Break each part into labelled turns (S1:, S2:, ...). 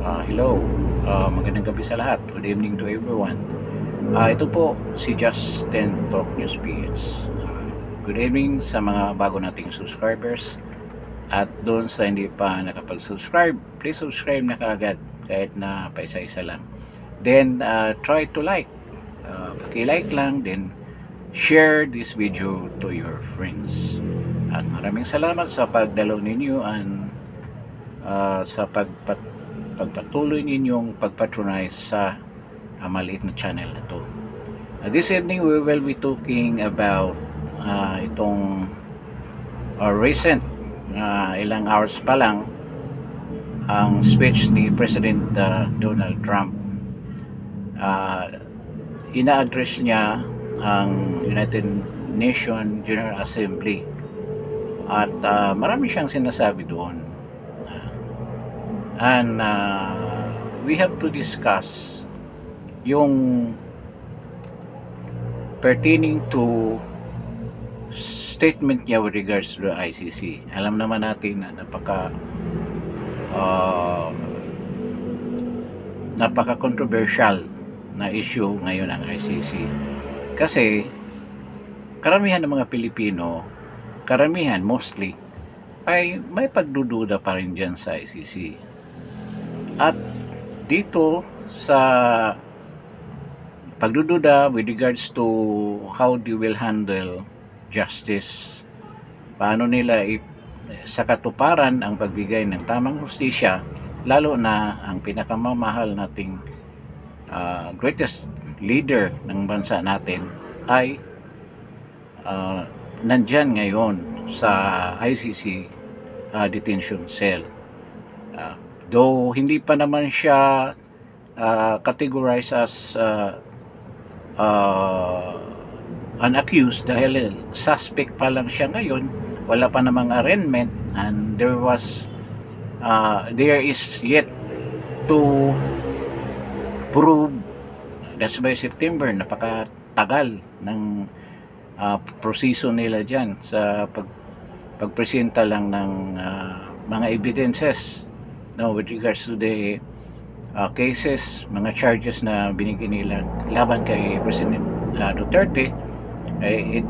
S1: Hello, magandang gabi sa lahat. Good evening to everyone. Ito po si Justin Talk News PH. Good evening sa mga bago nating subscribers. At doon sa hindi pa nakapag-subscribe, please subscribe na kaagad kahit na paisa-isa lang. Then try to like. Paki-like lang, then share this video to your friends. At maraming salamat sa pagdalaw ninyo and sa pagpatuloy ninyong pagpatronize sa maliit na channel na to. This evening we will be talking about itong recent ilang hours pa lang ang speech ni President Donald Trump. Ina-address niya ang United Nations General Assembly at marami siyang sinasabi doon. And we have to discuss yung pertaining to statement niya with regards to the ICC. Alam naman natin na napaka-controversial na issue ngayon ang ICC. Kasi karamihan ng mga Pilipino, mostly, ay may pagdududa pa rin dyan sa ICC. At dito sa pagdududa with regards to how they will handle justice, paano nila sa katuparan ang pagbigay ng tamang hustisya, lalo na ang pinakamamahal nating greatest leader ng bansa natin ay nandyan ngayon sa ICC detention cell. Though hindi pa naman siya categorized as an accused dahil suspect pa lang siya ngayon, wala pa namang arraignment, and there is yet to prove. That's by September, napakatagal ng proseso nila dyan sa pagpresenta lang ng mga evidences with regards to the cases, mga charges na binigyan nila laban kay President Duterte. It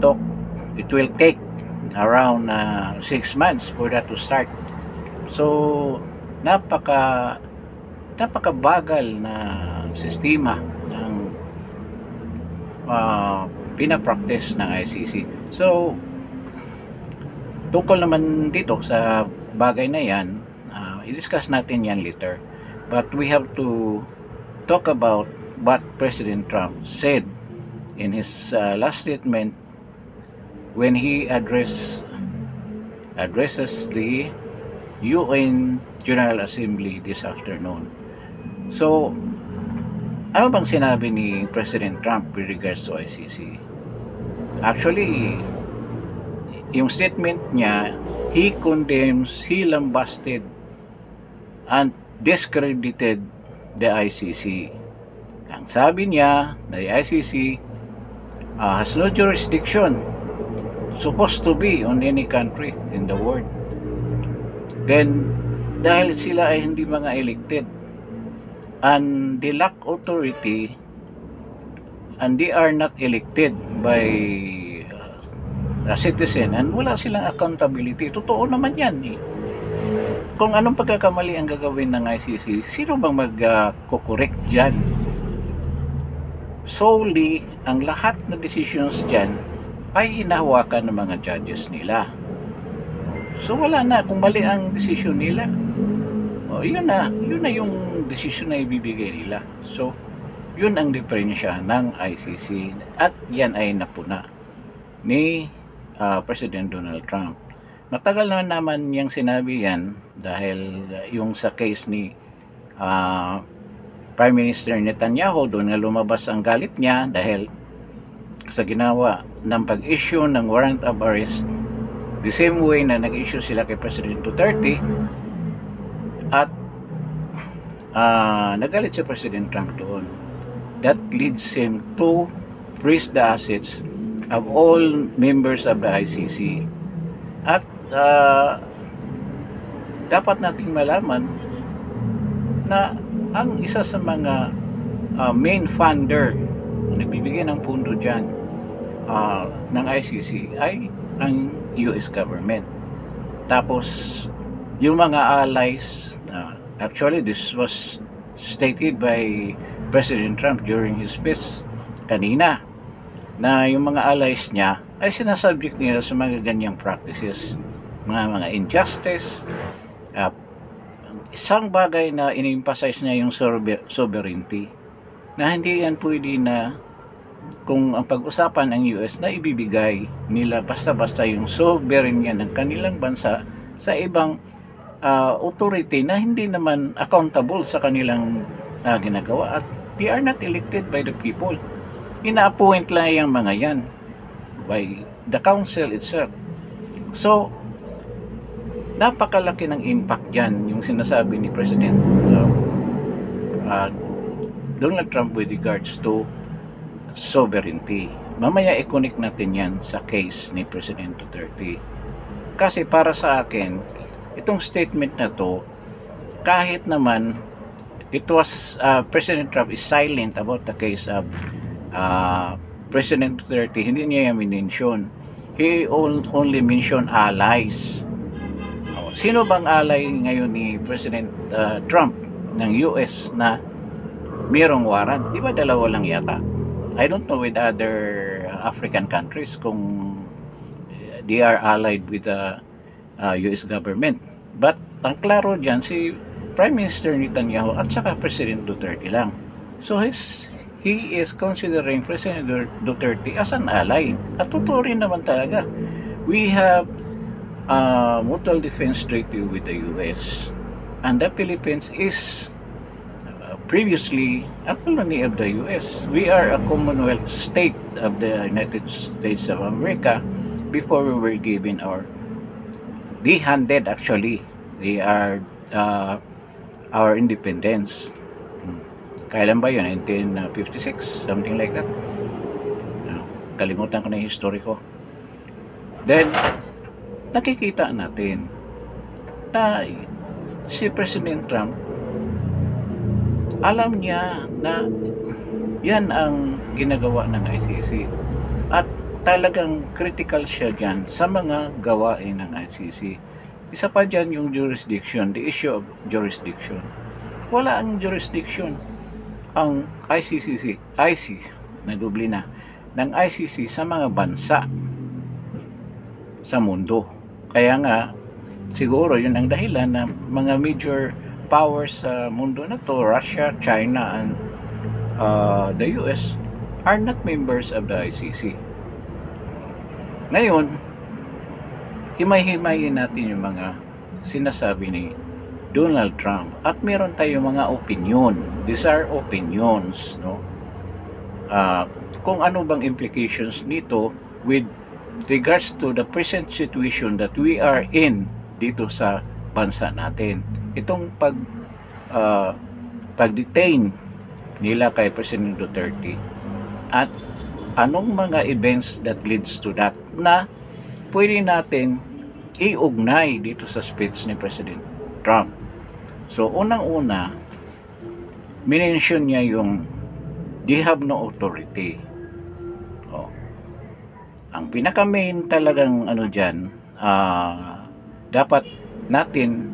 S1: will take around 6 months for that to start. So napakabagal na sistema ng pinapractice ng ICC. So tungkol naman dito sa bagay na yan, i-discuss natin yan later. But we have to talk about what President Trump said in his last statement when he addresses the UN General Assembly this afternoon. So, ano bang sinabi ni President Trump with regards to ICC? Actually, yung statement niya, he condemns, he lambasted and discredited the ICC. Ang sabi niya, the ICC has no jurisdiction supposed to be on any country in the world. Then, dahil sila ay hindi mga elected and they lack authority and they are not elected by a citizen and wala silang accountability, totoo naman yan eh. Kung anong pagkakamali ang gagawin ng ICC, sino bang mag-correct dyan? Solely, ang lahat na decisions dyan ay hinahawakan ng mga judges nila. So wala na, kung mali ang decision nila, yun na yung decision na ibibigay nila. So yun ang diferensya ng ICC, at yan ay napuna ni President Donald Trump. Matagal na naman niyang sinabi yan dahil yung sa case ni Prime Minister Netanyahu, doon nga lumabas ang galit niya dahil sa ginawa ng pag-issue ng warrant of arrest the same way na nag-issue sila kay President Duterte, at nagalit si President Trump doon. That leads him to freeze the assets of all members of the ICC. At dapat nating malaman na ang isa sa mga main funder na nagbibigay ng pundo dyan ng ICC ay ang US government. Tapos yung mga allies, actually this was stated by President Trump during his speech kanina, na yung mga allies niya ay sinasubject nila sa mga ganyang practices, mga injustice. Isang bagay na in-emphasize niya yung sovereignty, na hindi yan pwede na kung ang pag-usapan ng US na ibibigay nila basta-basta yung sovereignty ng kanilang bansa sa ibang authority na hindi naman accountable sa kanilang ginagawa, at they are not elected by the people. Ina-appoint lang yung mga yan by the council itself. So napakalaki ng impact dyan yung sinasabi ni President Donald Trump with regards to sovereignty. Mamaya i-connect natin yan sa case ni President Duterte. Kasi para sa akin, itong statement na to, kahit naman it was President Trump is silent about the case of President Duterte, hindi niya yan minention. He only mentioned allies. Sino bang ally ngayon ni President Trump ng US na mayroong warrant? Di ba dalawa lang yata? I don't know with other African countries kung they are allied with the US government. But ang klaro dyan, si Prime Minister Netanyahu at saka President Duterte lang. So he is considering President Duterte as an ally. At totoo rin naman talaga. We have mutual defense treaty with the US, and the Philippines is previously a colony of the US. We are a Commonwealth state of the United States of America before we were given they handed actually our independence. Kailan ba yun? 1956, something like that. Kalimutan ko na yung history ko. Then nakikita natin na si President Trump, alam niya na yan ang ginagawa ng ICC, at talagang critical siya dyan sa mga gawain ng ICC. Isa pa dyan yung jurisdiction, the issue of jurisdiction. Wala ang jurisdiction ang nadubli na ng ICC sa mga bansa sa mundo. Kaya nga, siguro yun ang dahilan na mga major powers sa mundo na to, Russia, China, and the US, are not members of the ICC. Ngayon, himay-himayin natin yung mga sinasabi ni Donald Trump, at meron tayong mga opinion. These are opinions, no? Kung ano bang implications nito with regards to the present situation that we are in dito sa bansa natin. Itong pag-detain nila kay President Duterte, at anong mga events that leads to that na pwede natin iugnay dito sa speech ni President Trump. So unang-una, minention niya yung they have no authority. Ang pinaka-main talagang ano dyan, dapat natin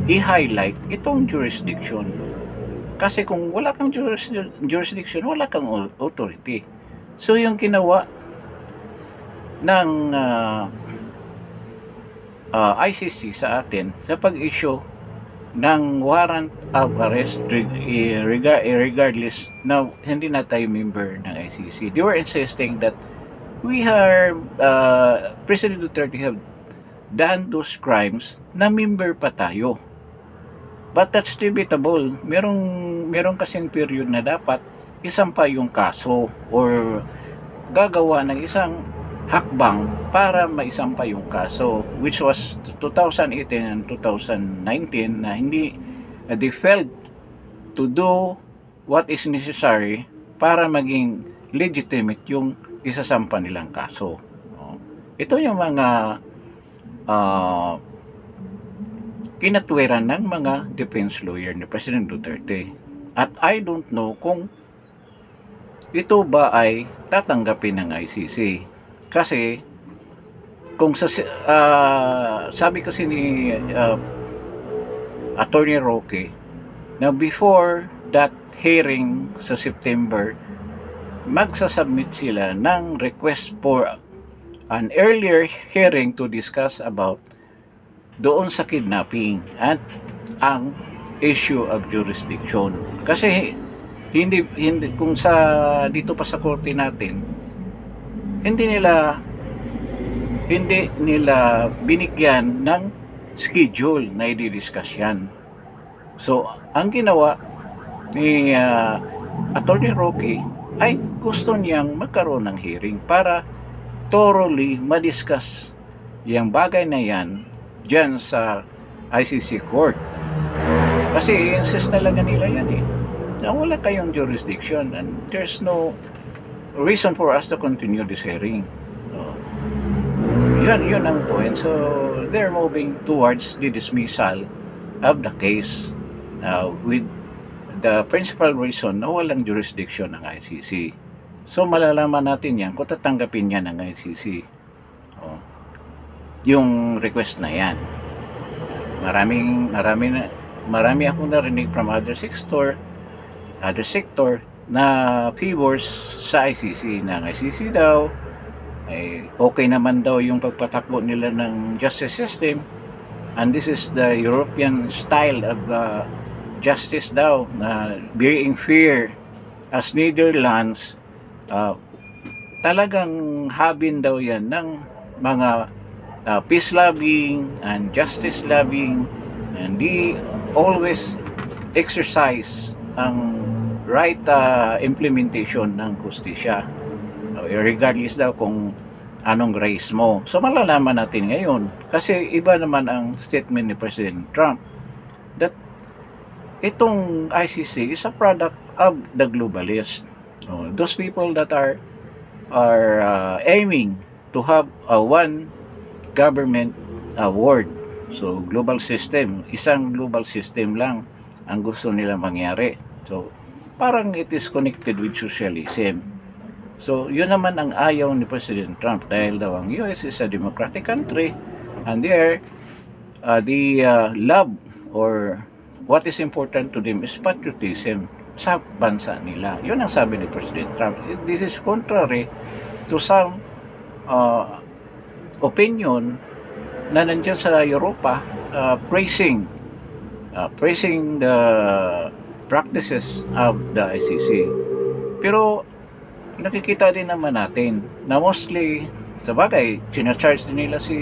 S1: i-highlight itong jurisdiction. Kasi kung wala kang jurisdiction, wala kang authority. So yung ginawa ng ICC sa atin sa pag-issue ng warrant of arrest regardless na hindi na tayo member ng ICC. They were insisting that we are President Duterte have done those crimes na member pa tayo. But that's debatable. Merong kasing period na dapat isampa yung kaso or gagawa ng isang hakbang para maisampa yung kaso, which was 2018 and 2019 na hindi they failed to do what is necessary para maging legitimate yung isasampa nilang kaso. Ito yung mga kinatwiran ng mga defense lawyer ni President Duterte. At I don't know kung ito ba ay tatanggapin ng ICC. Kasi kung sabi kasi ni Attorney Roque na before that hearing sa September, magsasubmit sila ng request for an earlier hearing to discuss about doon sa kidnapping at ang issue of jurisdiction. Kasi hindi kung sa dito pa sa korte natin, hindi nila binigyan ng schedule na i-discuss yan. So, ang ginawa ni Attorney Roque ay gusto niyang magkaroon ng hearing para thoroughly madiscuss yung bagay na yan dyan sa ICC court. Kasi insist talaga nila yan na wala kayong jurisdiction and there's no reason for us to continue this hearing. Yun ang point. So, they're moving towards the dismissal of the case with the principal reason na walang jurisdiction ng ICC. So, malalaman natin yan kung tatanggapin niya ng ICC. Yung request na yan. Marami akong narinig from other sector na favors sa ICC. Na ang ICC daw ay okay naman daw yung pagpatakbo nila ng justice system, and this is the European style of justice daw, na being fair as Netherlands. Talagang habin daw yan ng mga peace loving and justice loving, and they always exercise ang right implementation ng hustisya, regardless daw kung anong race mo. So malalaman natin ngayon, kasi iba naman ang statement ni President Trump that itong ICC is a product of the globalists, those people that are aiming to have a one government world. So global system, isang global system lang ang gusto nila mangyari. So parang it is connected with socialism. So yun naman ang ayaw ni President Trump, dahil daw ang US is a democratic country and they love, or what is important to them is patriotism sa bansa nila. Yun ang sabi ni President Trump. This is contrary to some opinion na nandiyan sa Europa, praising the practices of the ICC. Pero nakikita din naman natin na mostly, sa bagay, sinacharge din nila si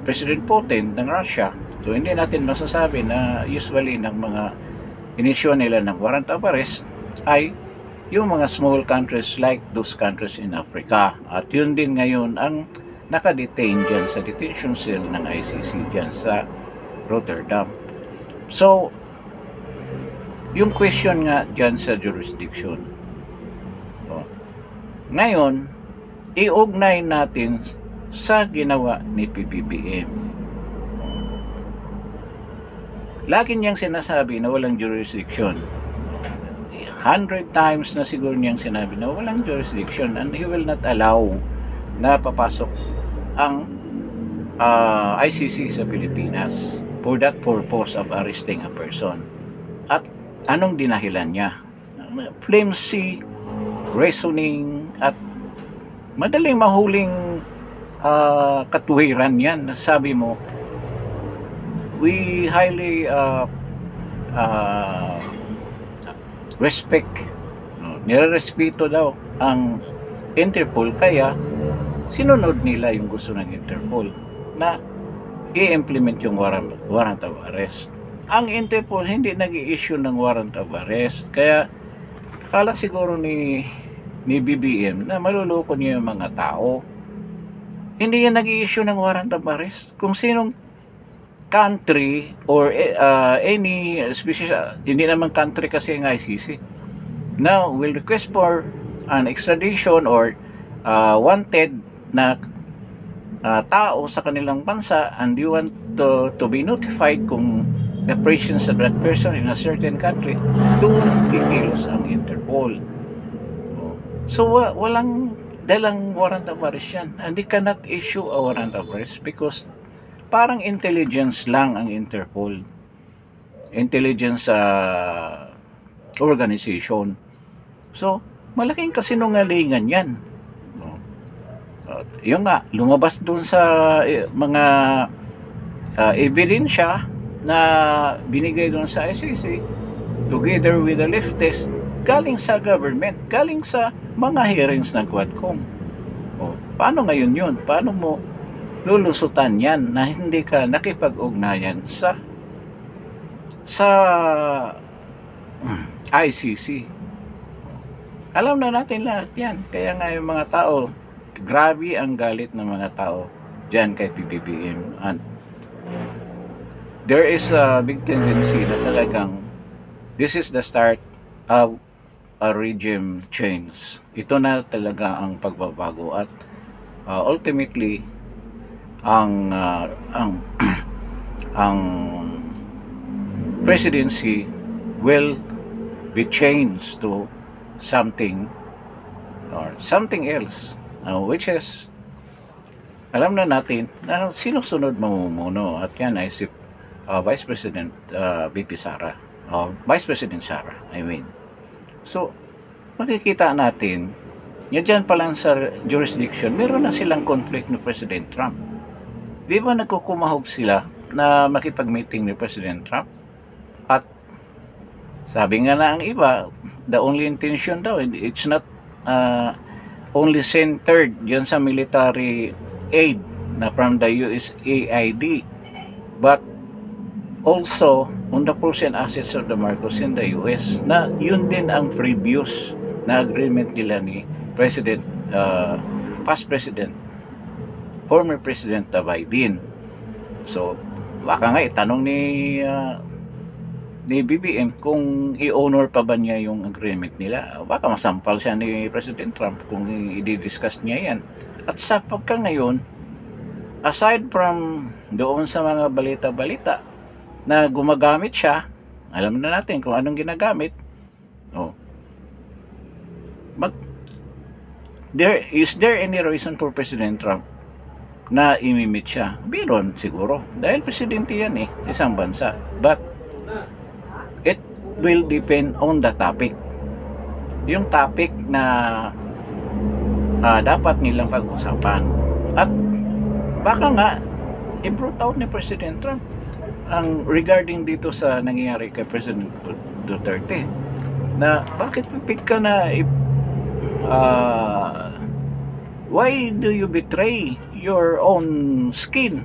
S1: President Putin ng Russia. So hindi natin masasabi na usually ng mga inisyon nila ng warrant of arrest ay yung mga small countries like those countries in Africa. At yun din ngayon ang nakadetain dyan sa detention cell ng ICC dyan sa Rotterdam. So, yung question nga dyan sa jurisdiction. Ngayon, iugnay natin sa ginawa ni PBBM. Lagi niyang sinasabi na walang jurisdiction. 100 times na siguro niyang sinabi na walang jurisdiction, and he will not allow na papasok ang ICC sa Pilipinas for that purpose of arresting a person. At anong dinahilan niya? Flimsy reasoning at madaling mahuling katuwiran yan. Sabi mo, we highly respect, nirerespeto daw ang Interpol, kaya sinunod nila yung gusto ng Interpol na i-implement yung warrant of arrest. Ang Interpol hindi nag-i-issue ng warrant of arrest, kaya akala siguro ni BBM na maluloko niya yung mga tao. Hindi yan nag-i-issue ng warrant of arrest. Kung sinong country or any species, hindi naman country kasi ang ICC, now will request for an extradition or wanted na tao sa kanilang bansa and you want to be notified kung the presence of that person in a certain country, doon kikilos ang Interpol. So walang dalang warrant of arrest yan, and they cannot issue a warrant of arrest because parang intelligence lang ang Interpol, intelligence organization. So malaking kasinungalingan yan. Yung nga, lumabas dun sa mga ebidensya na binigay dun sa ICC together with the leftist, galing sa government, galing sa mga hearings ng Quadcom. Paano ngayon yun? Paano mo lulusutan yan na hindi ka nakipag-ugnayan sa ICC? Alam na natin lahat yan. Kaya nga yung mga tao, grabe ang galit ng mga tao dyan kay PBBM. And there is a big tendency na talagang this is the start of a regime change. Ito na talaga ang pagbabago at ultimately ang ang presidency will be changed to something or something else. Which is, alam na natin na sinusunod mamumuno at yan ay si Vice President VP Sara, Vice President Sara, I mean. So, makikita natin, yan dyan pa lang sa jurisdiction, meron na silang conflict ni President Trump. Di ba nagkukumahog sila na makipag-meeting ni President Trump? At sabi nga na ang iba, the only intention daw, it's not only centered dyan sa military aid na from the USAID, but also on the person assets of the Marcos in the US, na yun din ang previous na agreement nila ni President, past President, former President Biden. So baka nga itanong ni BBM kung i-honor pa ba niya yung agreement nila. Baka masampal siya ni President Trump kung i-discuss niya yan. At sa pagka ngayon, aside from doon sa mga balita-balita na gumagamit siya, alam na natin kung anong ginagamit. Is there any reason for President Trump na imimit siya? Biron siguro. Dahil presidente yan isang bansa. But it will depend on the topic. Yung topic na dapat nilang pag-usapan. At baka nga i-brought out ni President Trump ang regarding dito sa nangyayari kay President Duterte, na bakit pipik ka na why do you betray your own skin?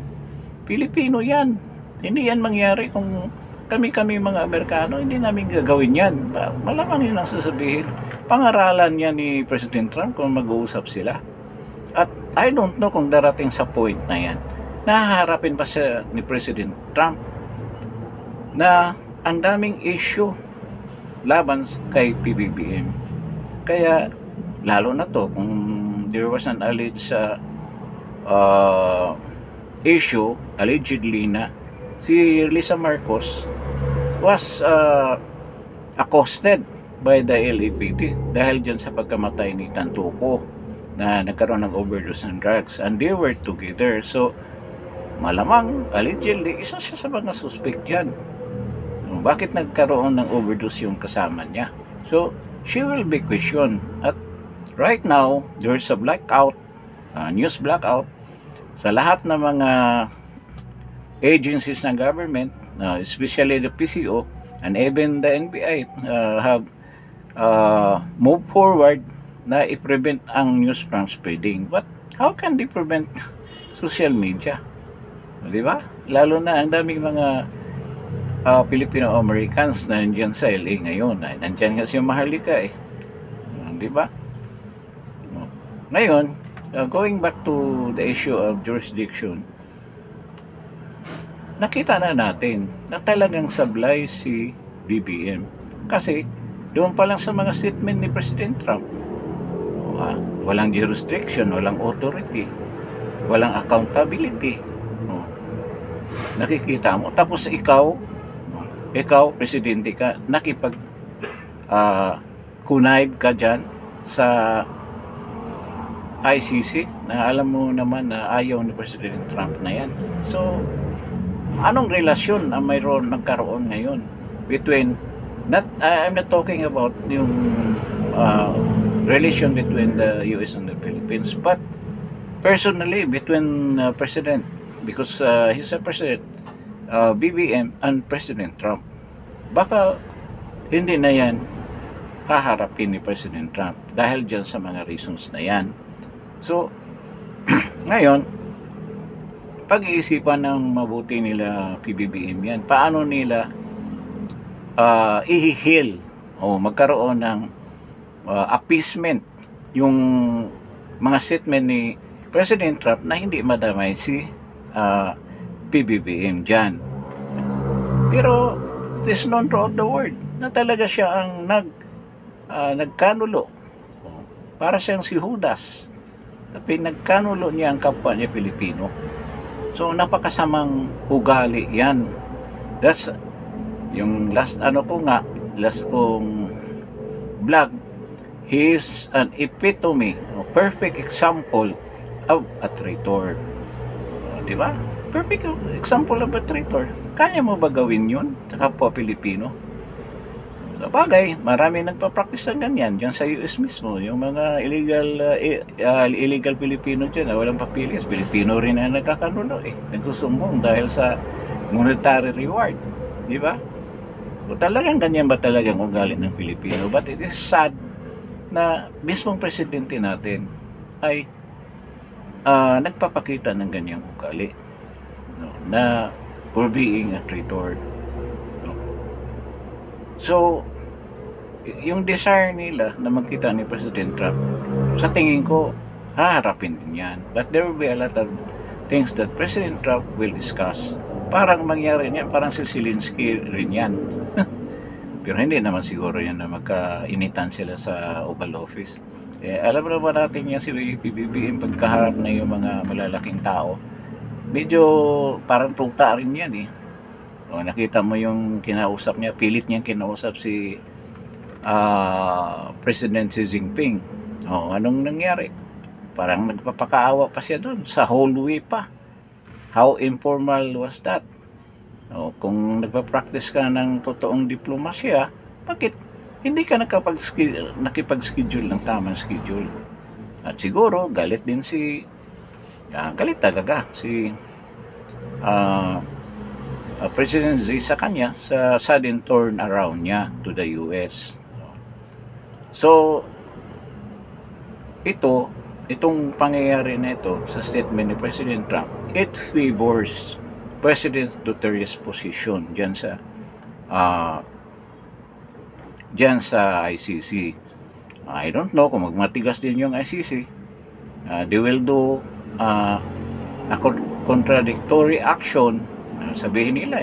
S1: Pilipino yan. Hindi yan mangyari kung kami mga Amerikano, hindi namin gagawin yan. Malamang yun ang sasabihin. Pangaralan yan ni President Trump kung mag-uusap sila. At I don't know kung darating sa point na yan, nahaharapin pa siya ni President Trump na ang daming issue laban kay PBBM. Kaya lalo na to kung there was an alleged issue, allegedly, na si Lisa Marcos was accosted by the LAPD dahil dyan sa pagkamatay ni Tantuco na nagkaroon ng overdose ng drugs, and they were together. So malamang allegedly isa siya sa mga suspect yan. Bakit nagkaroon ng overdose yung kasama niya? So she will be questioned. At right now there's a blackout, news blackout sa lahat ng mga agencies ng government, especially the PCO and even the NBI have moved forward na i-prevent ang news from spreading. But how can they prevent social media? Di ba? Lalo na ang daming mga Filipino-Americans na nandiyan sa LA ngayon. Nandiyan nga si Maharlika di ba? Ngayon, going back to the issue of jurisdiction, nakita na natin na talagang sablay si BBM. Kasi doon pa lang sa mga statement ni President Trump, walang jurisdiction, walang authority. walang accountability. Oh, nakikita mo. Tapos ikaw, presidente ka, connive ka dyan sa ICC na alam mo naman na ayaw ni President Trump na yan. So, anong relasyon ang mayroon nagkaroon ngayon between, I'm not talking about yung relation between the US and the Philippines, but personally between President, because he's a President, BBM and President Trump. Baka hindi na yan haharapin ni President Trump dahil dyan sa mga reasons na yan. So, ngayon, pag-iisipan ng mabuti nila PBBM yan, paano nila i-heal o magkaroon ng appeasement yung mga statement ni President Trump na hindi madamay si PBBM dyan. Pero it is known throughout the world na talaga siya ang nagkanulo. Para siyang si Judas. Tapi nagkanulo niya ang kapwa niya Pilipino. So napakasamang ugali yan. That's yung last kong vlog. He is an epitome, a perfect example of a traitor. Di ba? Perfect example of a traitor. Kaya mo ba gawin yun sa kapwa Pilipino? Sa bagay, marami nagpa-practice ng ganyan dyan sa US mismo. Yung mga illegal Pilipino dyan na walang papilis, Pilipino rin na nagkakanulo nagsusumbong dahil sa monetary reward. Di ba? So talagang ganyan ba talagang ugali ng Pilipino? But it is sad na mismong presidente natin ay nagpapakita ng ganyang ugali, na for being a traitor. So, yung desire nila na magkita ni President Trump, sa tingin ko, haharapin din yan. But there will be a lot of things that President Trump will discuss. Parang mangyari niyan, parang si Zelensky rin yan. Pero hindi naman siguro yan na magkainitan sila sa Oval Office. Alam naman natin yan si PBBM pagkaharap na yung mga malalaking tao. Medyo parang tuta rin yan nakita mo yung kinausap niya, pilit niyang kinausap si President Xi Jinping. Anong nangyari? Parang nagpapakaawa pa siya doon sa hallway pa. How informal was that? Kung nagpa-practice ka ng totoong diplomasya, bakit hindi ka nakipag-schedule ng tamang schedule? At siguro galit din galit talaga si President Xi sa kanya sa sudden turnaround niya to the US. So itong pangyayari na ito sa statement ni President Trump, it favors President Duterte's position dyan sa ICC. I don't know kung magmatigas din yung ICC. They will do a contradictory action. Sabihin nila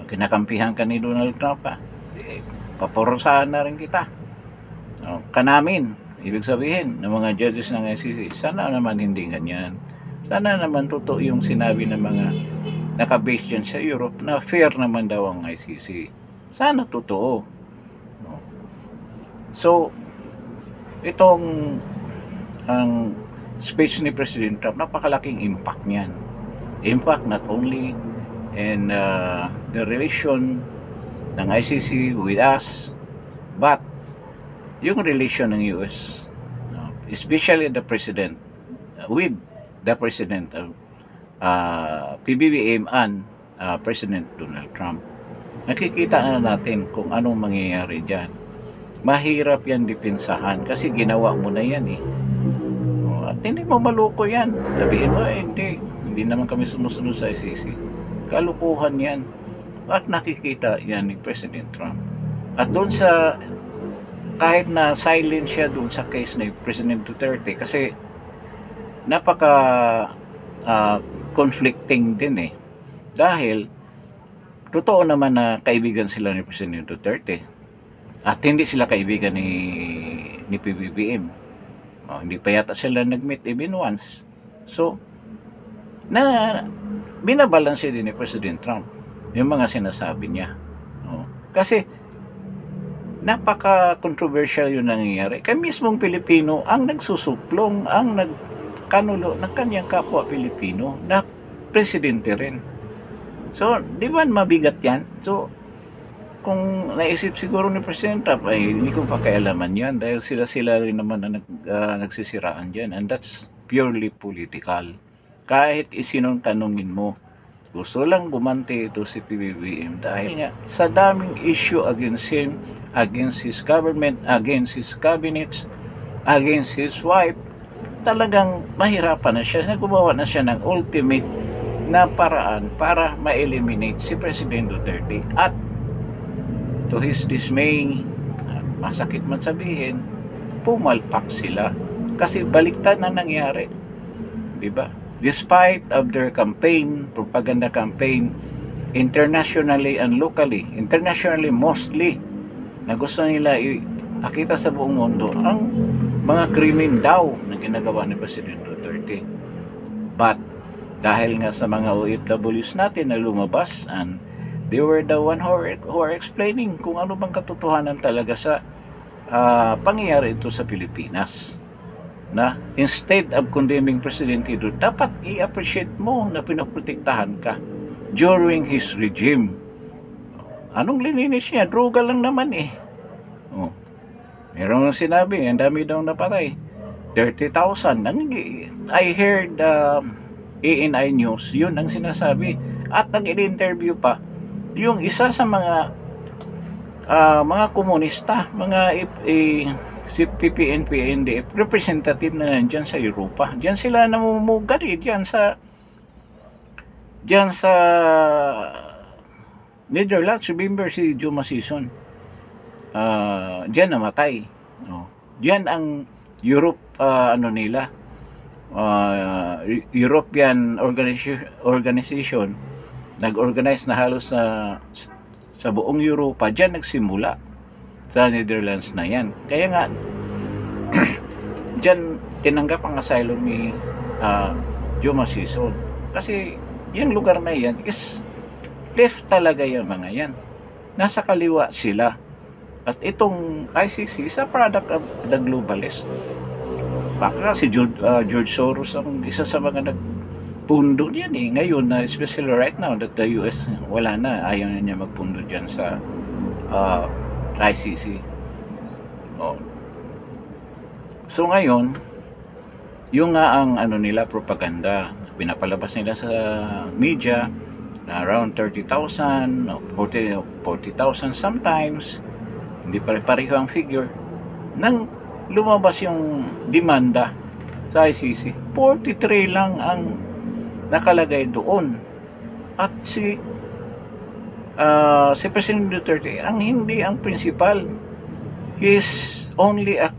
S1: kinakampihan ka ni Donald Trump paparusahan na rin kita. Kanamin, ibig sabihin ng mga judges ng ICC, sana naman hindi ganyan. Sana naman totoo yung sinabi ng mga nakabase dyan sa Europe na fair naman daw ang ICC. Sana totoo. So itong ang speech ni President Trump, napakalaking impact niyan. Impact not only in the relation ng ICC with us, but yung relation ng US, especially the President with the President of PBBM and President Donald Trump. Nakikita na natin kung anong mangyayari dyan. Mahirap yan depensahan kasi ginawa mo na yan at hindi mo maluko yan. Sabihin mo hindi naman kami sumusunod sa ICC. Kalukuhan yan. At nakikita yan ni President Trump. At doon kahit na silent siya doon sa case ni President Duterte kasi napaka conflicting din dahil totoo naman na kaibigan sila ni President Duterte at hindi sila kaibigan ni PBBM. Hindi pa yata sila nag-meet even once. So, na binabalanse din ni President Trump yung mga sinasabi niya. Oh. Kasi napaka-controversial yung nangyayari. Kaya mismong Pilipino ang nagsusuplong, ang nagkanulo ng kanyang kapwa Pilipino na presidente rin. So, di ba mabigat yan? So, kung naisip siguro ni President Trump, ay hindi ko pakialaman yan dahil sila rin naman na nagsisiraan dyan. And that's purely political. Kahit isinong tanungin mo, gusto lang gumanti ito si PBBM dahil nga sa daming issue against him, against his government, against his cabinets, against his wife, talagang mahirapan na siya. Gumawa na siya ng ultimate na paraan para ma-eliminate si President Duterte. At to his dismay, masakit man sabihin, pumalpak sila kasi baliktad na nangyari, diba? Despite of their campaign, propaganda campaign, internationally and locally, internationally mostly, na gusto nila ipakita sa buong mundo ang mga krimen daw na ginagawa ni President Duterte. But dahil nga sa mga OFWs natin na lumabas, and they were the one who are explaining kung ano bang katotohanan talaga sa pangyayari ito sa Pilipinas. Na instead of condemning President Duterte, dapat i-appreciate mo na pinoprotektahan ka during his regime. Anong lininis niya? Droga lang naman eh. Oh. Meron sinabi, ang dami daw napatay. 30,000. I heard ANI News, yun ang sinasabi. At nag-interview pa yung isa sa mga komunista, si PPNP, NDF, representative na nandyan sa Europa. Diyan sila namumugat diyan sa Netherlands. Remember si Juma Season, diyan namatay. Diyan ang Europe, European organization nag-organize na halos sa buong Europa. Diyan nagsimula sa Netherlands na yan. Kaya nga diyan tinanggap ang asylum ni Juma Season kasi yung lugar na yan is left talaga yung mga yan. Nasa kaliwa sila. At itong ICC is a product of the globalist. Baka si George Soros ang isa sa mga nagpundo diyan eh. Ngayon, especially right now that the US wala na, ayaw na niya magpundo diyan sa ICC. So ngayon, yung nga ang propaganda, pinapalabas nila sa media na around 30,000, 40,000 sometimes, hindi pare-pareho ang figure. Nang lumabas yung demanda sa ICC, 43 lang ang nakalagay doon. At si President Duterte ang hindi ang principal. He is only a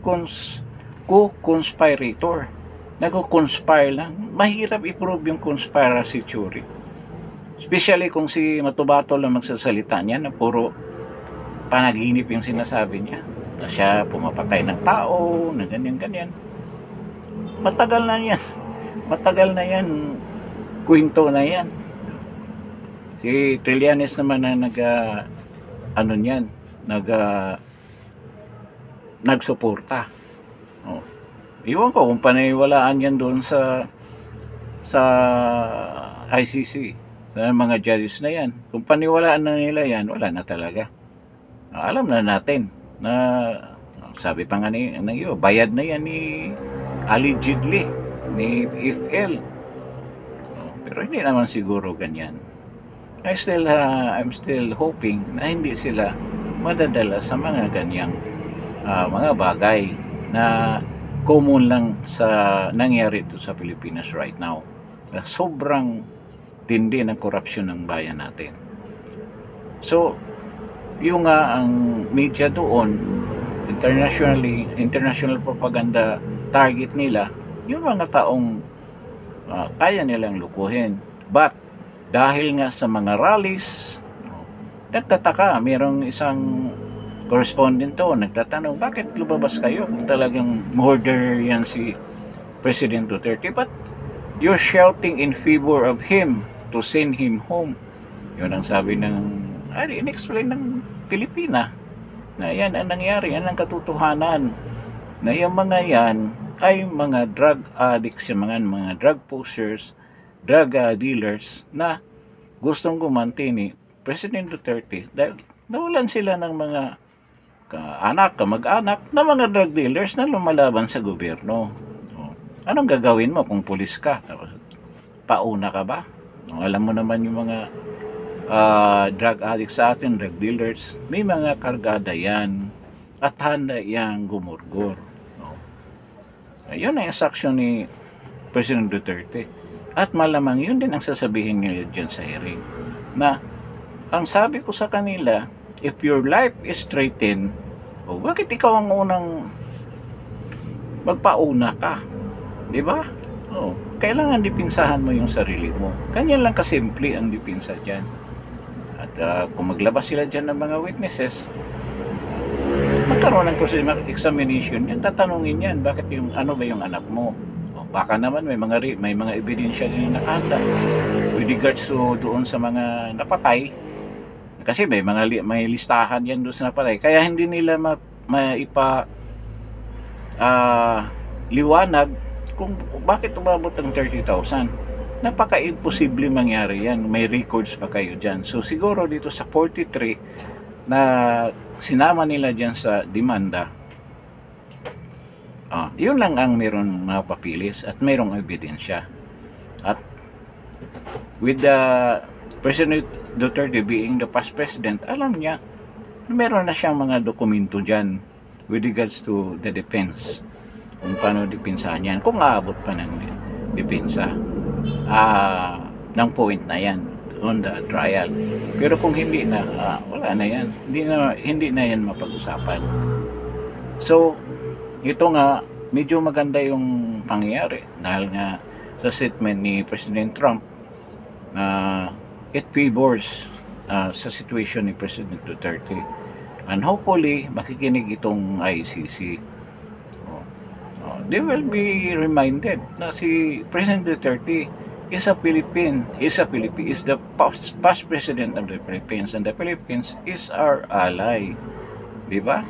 S1: co-conspirator. Nag-conspire lang. Mahirap i-prove yung conspiracy theory. Especially kung si Matubato lang magsasalita niya na puro panaginip yung sinasabi niya. Na siya pumapatay ng tao, na ganyan-ganyan. Matagal na yan. Matagal na yan. Kwento na yan. Si Trillanes naman na nagsuporta. Iwan ko kung paniwalaan yan doon sa ICC, sa mga judges na yan. Kung paniwalaan na nila yan, wala na talaga. Alam na natin na sabi pa nga ng iba, bayad na yan ni allegedly ni FL. Pero hindi naman siguro ganyan. I'm still hoping na hindi sila madadala sa mga ganyang mga bagay na common lang sa nangyari ito sa Pilipinas right now. Sobrang tindi ng korupsyon ng bayan natin. So, yung ang media doon, international propaganda target nila, yung mga taong kaya nilang lukuhin. But dahil nga sa mga rallies, nagtataka, mayroong isang correspondent to, nagtatanong, bakit lumabas kayo kung talagang murder yan si President Duterte? But you're shouting in favor of him to send him home. Yun ang sabi ng, in-explain ng Pilipina, na yan ang nangyari, yan ang katotohanan, na yung mga yan ay mga drug addicts, yung mga drug pushers, drug dealers na gustong gumanti ni President Duterte dahil nawalan sila ng mga anak, kamag-anak na mga drug dealers na lumalaban sa gobyerno. Anong gagawin mo kung pulis ka? Pauna ka ba? Alam mo naman yung mga drug addicts sa atin, drug dealers, may mga kargada yan at handa yang gumurgur. Yun ang instruction ni President Duterte. At malamang yun din ang sasabihin niya dyan sa hearing. Na, ang sabi ko sa kanila, if your life is threatened, bakit ikaw ang unang magpauna ka? Diba? Kailangan dipinsahan mo yung sarili mo. Ganyan lang kasimple ang dipinsa dyan. At kung maglabas sila dyan ng mga witnesses, magkaroon ng examination yan, tatanungin yan, bakit yung ano ba yung anak mo? Baka naman may mga ebidensya din na nakahanda with regards to doon sa mga napatay, kasi may listahan yan doon sa napatay, kaya hindi nila liwanag kung bakit umabot ng 30,000. Napaka-imposible mangyari yan, may records pa kayo dyan. So siguro dito sa 43 na sinama nila dyan sa demanda, yun lang ang meron mga papilis at mayroong ebidensya. At with the President Duterte being the past president, alam niya meron na siyang mga dokumento dyan with regards to the defense, kung paano dipinsahan yan, kung aabot pa ng depensa ng point na yan on the trial. Pero kung hindi na, wala na yan, hindi na yan mapag-usapan. So ito nga, medyo maganda yung pangyayari dahil nga sa statement ni President Trump na it favors sa situation ni President Duterte, and hopefully makikinig itong ICC. They will be reminded na si President Duterte is the past president of the Philippines, and the Philippines is our ally, di ba?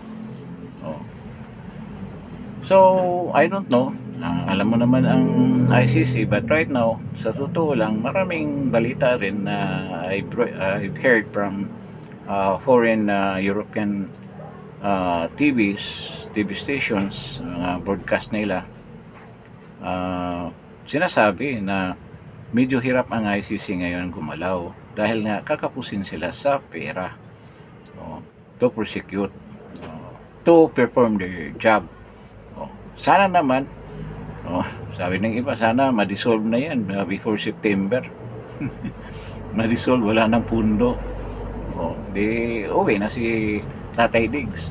S1: So I don't know, alam mo naman ang ICC, but right now sa totoo lang, maraming balita rin na I've heard from foreign European TV stations, broadcast nila, sinasabi na medyo hirap ang ICC ngayon gumalaw dahil nga kakapusin sila sa pera to prosecute, to perform their job. Sana naman, sabi ng iba, sana ma-dissolve na yan before September. Ma-dissolve, wala ng pundo. Di uwi na si Tatay Diggs.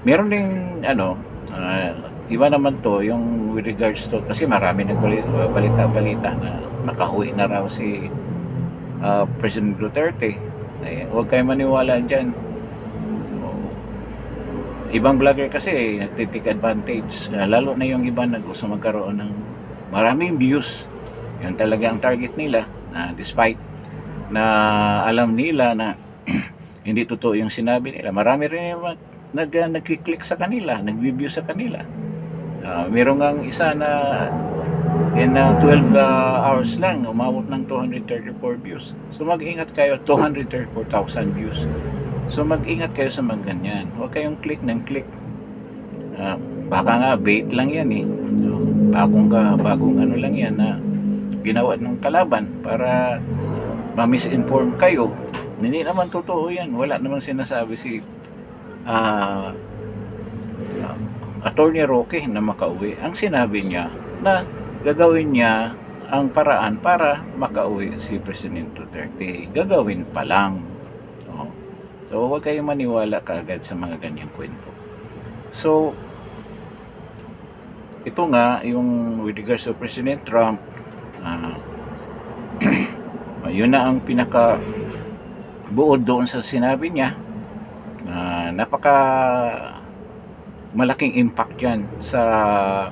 S1: Meron ding iba naman to, yung with regards to, kasi marami nagbalita-balita na nakauwi na raw si President Duterte. Huwag kayo maniwala dyan. Ibang vlogger kasi nagtitake advantage, lalo na yung iba na gusto magkaroon ng maraming views. Yun talaga ang target nila, despite na alam nila na hindi totoo yung sinabi nila. Marami rin yung nagkiklik sa kanila, nag-view sa kanila. Meron ngang isa na in 12 hours lang umabot ng 234 views. So mag-ingat kayo, 234,000 views. So mag-ingat kayo sa mga ganyan. Huwag kayong click ng click. Baka nga bait lang yan eh. So, bagong ano lang yan na ginawa ng kalaban para ma-misinform kayo. Hindi naman totoo yan. Wala namang sinasabi si Attorney Roque na makauwi. Ang sinabi niya na gagawin niya ang paraan para makauwi si President Duterte. Gagawin pa lang. So huwag kayong maniwala kaagad sa mga ganyang kwento. So ito nga yung with regards to President Trump, yun na ang pinaka buod doon sa sinabi niya. Napaka malaking impact yan sa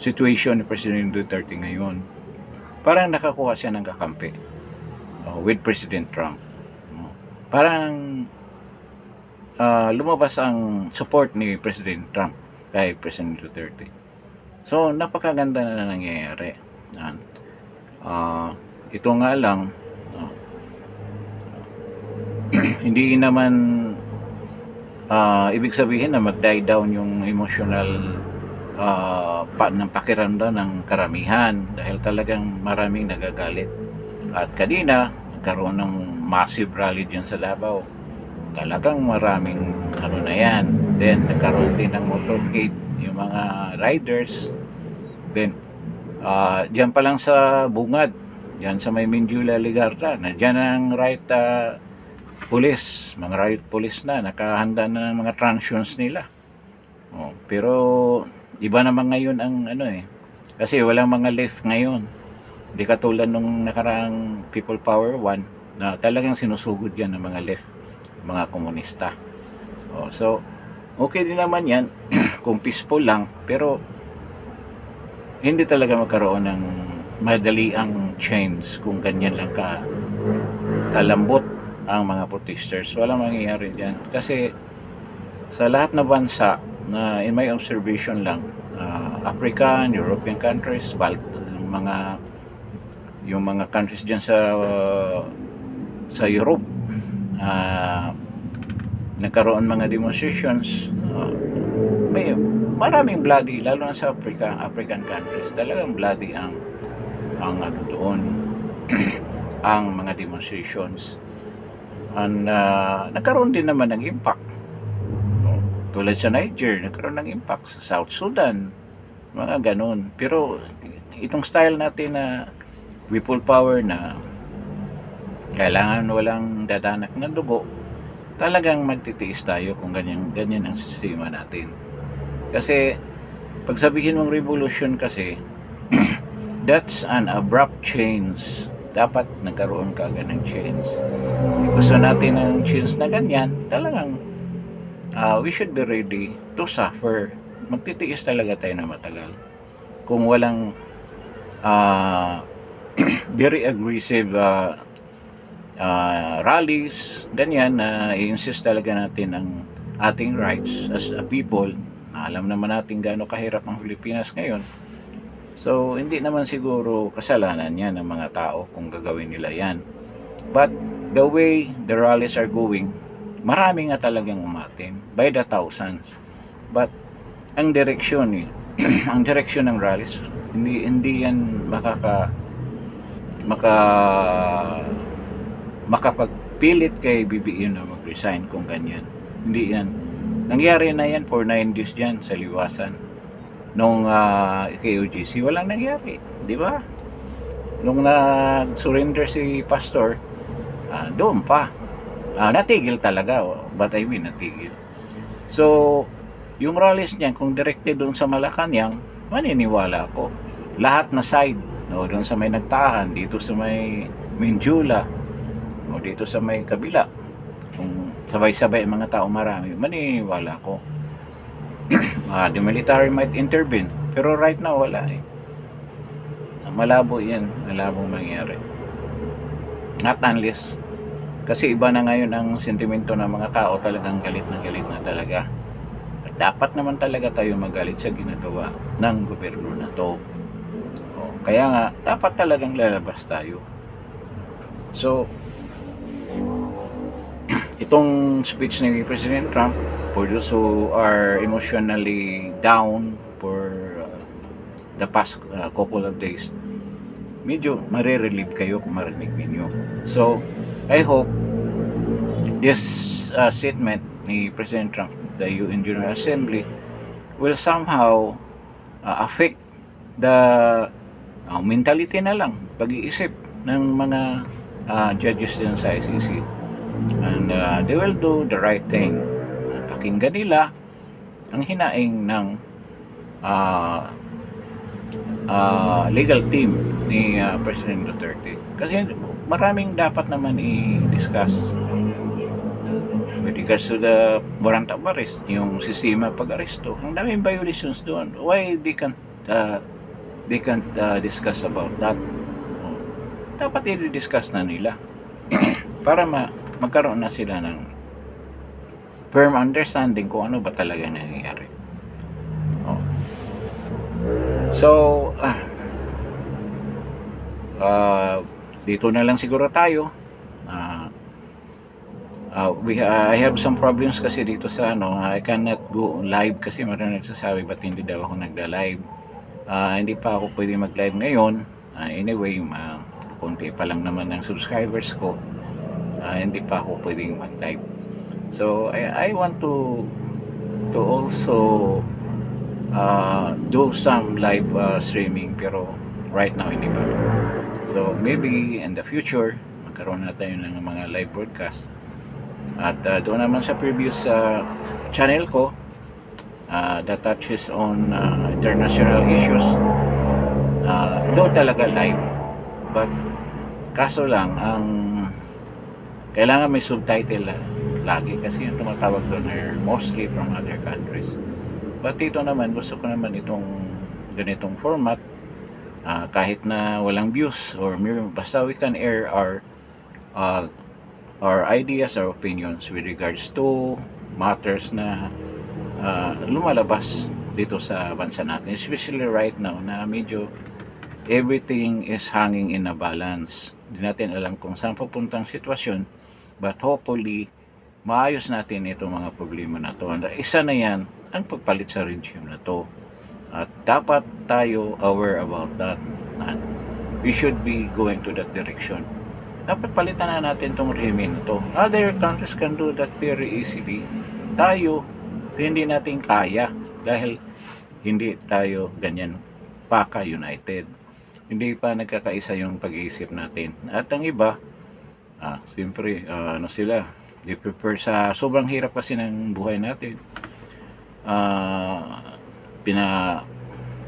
S1: situation ni President Duterte ngayon. Parang nakakuha siya ng kakampi with President Trump. Parang lumabas ang support ni President Trump kay President Duterte. So, napakaganda na nangyayari. Ito nga lang, hindi naman ibig sabihin na mag-die down yung emotional ng pakiramdam ng karamihan dahil talagang maraming nagagalit. At kanina, nagkaroon ng massive rally dyan sa Davao. Talagang maraming na yan. Then, nagkaroon din ng motorcade yung mga riders. Then, dyan pa lang sa Bungad, dyan sa may Mindula, Ligarda, na dyan ang riot police, mga riot police na, nakahanda na ng mga transitions nila. Pero, iba naman ngayon ang kasi walang mga left ngayon. Di katulad nung nakaraang People Power 1 na talagang sinusugod yan ng mga left, mga komunista. So, okay din naman yan kung peaceful lang, pero hindi talaga magkaroon ng madali ang change kung ganyan lang kalambot ang mga protesters. Walang mangyayari dyan. Kasi sa lahat na bansa na in my observation lang, African, European countries, yung mga countries dyan sa Europe, nagkaroon mga demonstrations, may maraming bloody, lalo na sa African countries, talagang bloody ang doon ang mga demonstrations. And nagkaroon din naman ng impact, tulad sa Niger, nagkaroon ng impact sa South Sudan, mga ganun. Pero itong style natin na people power na kailangan walang dadanak na dugo, talagang magtitiis tayo kung ganyan ang sistema natin. Kasi pag sabihin mong revolution kasi that's an abrupt change. Dapat nagkaroon ka agad ng change. Gusto natin ng change na ganyan, talagang we should be ready to suffer. Magtitiis talaga tayo na matagal kung walang very aggressive rallies, ganyan na i-insist talaga natin ang ating rights as a people. Alam naman natin gaano kahirap ang Pilipinas ngayon. So, hindi naman siguro kasalanan yan ng mga tao kung gagawin nila yan. But, the way the rallies are going, marami nga talagang umatin, by the thousands. But, ang direksyon ang direksyon ng rallies, hindi yan makapagpilit kay BBM na mag-resign kung ganyan. Hindi yan. Nangyari na yan for 9 days dyan sa Liwasan. Nung KOGC, walang nangyari. Di ba? Nung nag-surrender si Pastor, doon pa. Natigil talaga. But I mean, natigil. So, yung rallies niyan, kung directed doon sa Malacanang, maniniwala ako. Lahat na side. Doon sa may Nagtahan, dito sa may Mindula, o dito sa may kabila. Kung sabay-sabay mga tao marami, maniniwala ko. The military might intervene, pero right now wala malabo yan, malabong mangyari. Not unless kasi iba na ngayon ang sentimento ng mga tao, talagang galit na talaga. At dapat naman talaga tayo magalit sa ginagawa ng gobyerno na to. Kaya nga dapat talagang lalabas tayo. So itong speech ni President Trump, for those who are emotionally down for the past couple of days, medyo marirelieve kayo kung marinig ninyo. So, I hope this statement ni President Trump, the UN General Assembly, will somehow affect the mentality na lang, pag-iisip ng mga judges din sa ICC. And they will do the right thing. Pakinggan nila ang hinaing ng legal team ni President Duterte. Kasi maraming dapat naman i-discuss with regards to the warrant of arrest, yung sistema pag-aresto. Ang daming violations doon. Why they can't they can't discuss about that. Oh, dapat i-discuss na nila para magkaroon na sila ng firm understanding kung ano ba talaga nangyayari. Oh. So, dito na lang siguro tayo. I have some problems kasi dito sa I cannot go live kasi maraming nagsasabi ba't hindi daw ako nagda-live. Hindi pa ako pwede mag-live ngayon. Anyway, konti pa lang naman ng subscribers ko. Hindi pa ako pwedeng mag-live. So I want to also do some live streaming, pero right now hindi pa. So maybe in the future magkaroon na tayo ng mga live broadcast. At doon naman sa previous channel ko that touches on international issues, doon talaga live. But kaso lang, kailangan may subtitle lagi kasi yung tumatawag doon are mostly from other countries. But dito naman, gusto ko naman itong ganitong format, kahit na walang views or basta we can air our ideas, our opinions with regards to matters na lumalabas dito sa bansa natin, especially right now na medyo everything is hanging in a balance. Hindi natin alam kung saan papuntang sitwasyon, but hopefully maayos natin itong mga problema na to. Isa na yan ang pagpalit sa regime na to, at dapat tayo aware about that, and we should be going to that direction. Dapat palitan na natin tong regime na to. Other countries can do that very easily. Tayo, hindi natin kaya dahil hindi tayo ganyan paka-united. Hindi pa nagkakaisa yung pag-iisip natin. At ang iba, siyempre, sila, they prefer sa sobrang hirap kasi ng buhay natin.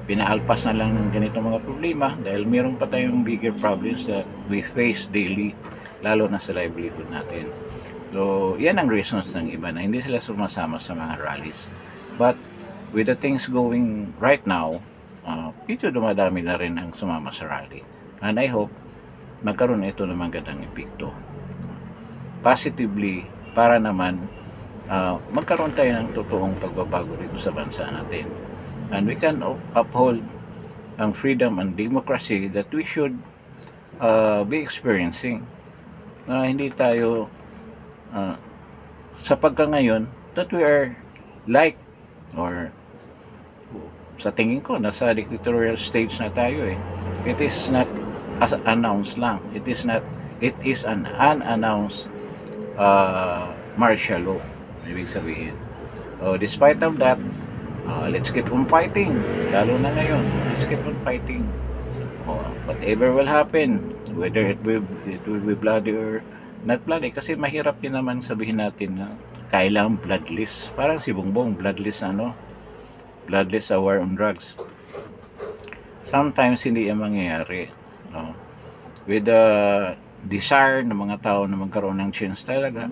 S1: Pinaalpas na lang ng ganitong mga problema dahil meron pa tayong bigger problems that we face daily, lalo na sa livelihood natin. So, yan ang reasons ng iba na hindi sila sumasama sa mga rallies. But, with the things going right now, medyo dumadami na rin ang sumama sa rally. And I hope magkaroon ito ng magandang epekto. Positively, para naman magkaroon tayo ng totoong pagbabago dito sa bansa natin. And we can uphold ang freedom and democracy that we should be experiencing. Hindi tayo sa pagkangayon that we are like, or sa tingin ko nasa dictatorial stage na tayo eh. It is not as announced lang. It is an unannounced martial law, ibig sabihin. So despite of that, let's keep on fighting, lalo na ngayon. Let's keep on fighting. Whatever will happen, whether it will be bloody or not bloody, kasi mahirap din naman sabihin natin na kailangan bloodless. Parang si Bongbong, bloodless bloodless sa war on drugs. Sometimes hindi yan mangyayari. With the desire ng mga tao na magkaroon ng change talaga,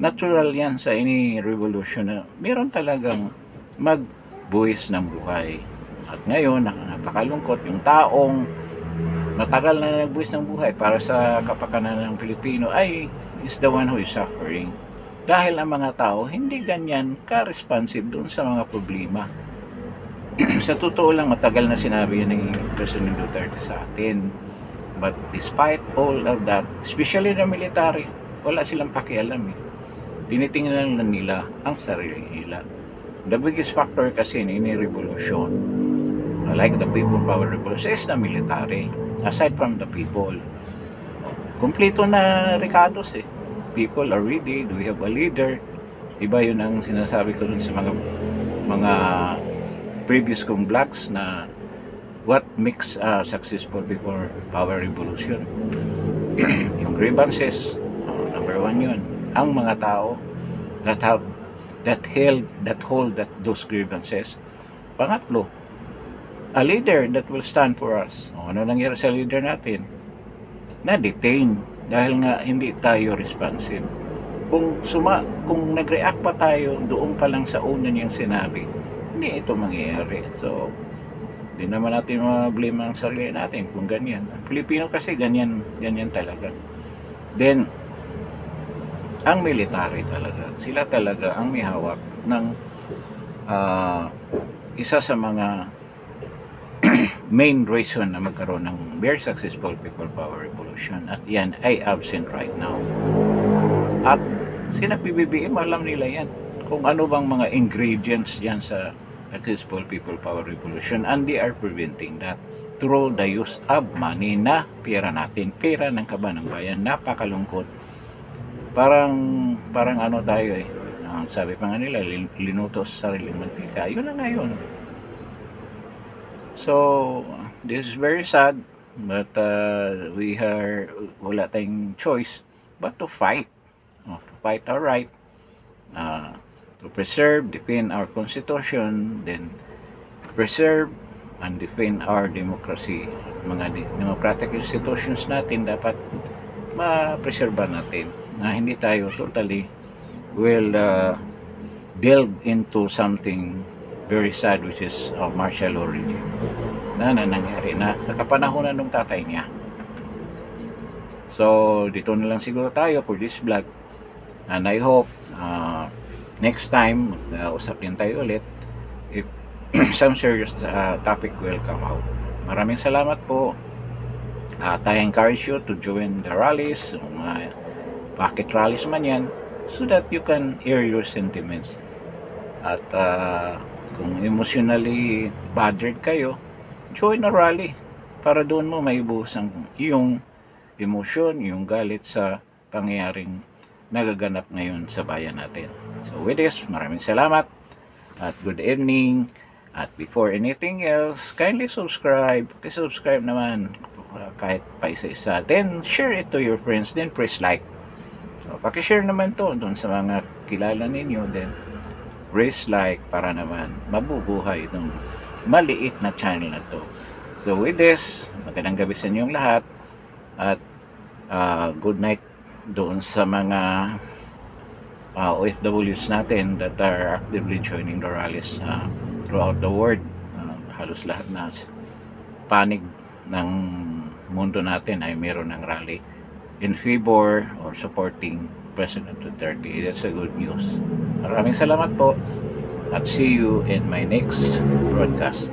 S1: natural yan sa any revolution na meron talagang magbuwis ng buhay. At ngayon, napakalungkot yung taong matagal na nagbuwis ng buhay para sa kapakanan ng Pilipino ay is the one who is suffering. Dahil ang mga tao hindi ganyan ka-responsive doon sa mga problema. Sa totoo lang, matagal na sinabi yun ng President Duterte sa atin. But despite all of that, especially the military, wala silang pakialam eh. Tinitingnan lang nila ang sarili nila. The biggest factor kasi in any revolution, like the people power revolution, is the military. Aside from the people, kompleto na Ricardos eh. People are ready. Do we have a leader? Iba yun ang sinasabi ko dun sa mga previous kong vlogs na what makes a successful people power revolution. Yung grievances, number one yun. Ang mga tao that hold those grievances. Pangatlo, a leader that will stand for us. Ano nangyari sa leader natin? Na-detain dahil nga hindi tayo responsive. Kung nag-react pa tayo doon pa lang sa una niyang sinabi, hindi ito mangyayari. So, Di naman natin ma-blame ang sarili natin kung ganyan. Ang Pilipino kasi ganyan talaga. Then, ang military talaga, sila talaga ang may hawak ng isa sa mga main reason na magkaroon ng very successful people power revolution, at yan ay absent right now. At sila PBBM, alam nila yan kung ano bang mga ingredients yan sa successful people power revolution, and they are preventing that through the use of money, na pera natin, pera ng kaban ng bayan. Napakalungkot. Parang ano tayo eh, sabi pa nga nila, linutos sa sariling mantika. Yun na ngayon. So, this is very sad, but wala tayong choice but to fight. To fight our right, to preserve, defend our constitution, then preserve and defend our democracy. Mga democratic institutions natin dapat ma-preserve natin, na hindi tayo totally delve into something very sad, which is martial law regime na nangyari na sa kapanahonan ng tatay niya. So dito na lang siguro tayo for this vlog, and I hope next time usap din tayo ulit if some serious topic will come out. Maraming salamat po. I encourage you to join the rallies, pocket rallies man yan, so that you can air your sentiments. At kung emotionally bothered kayo, join a rally para doon mo maibuhos ang iyong emosyon, yung galit sa pangyayaring nagaganap ngayon sa bayan natin. So with this, maraming salamat at good evening. At before anything else, kindly subscribe. Subscribe naman kahit pa isa-isa. Then share it to your friends. Then press like. So, pakishare naman to doon sa mga kilala ninyo. Then press like para naman mabubuhay itong maliit na channel na to. So with this, magandang gabi sa inyong lahat. At good night doon sa mga OFWs natin that are actively joining the rallies throughout the world. Halos lahat na panig ng mundo natin ay meron ng rally in favor or supporting President Duterte. That's a good news. Maraming salamat po, at see you in my next broadcast.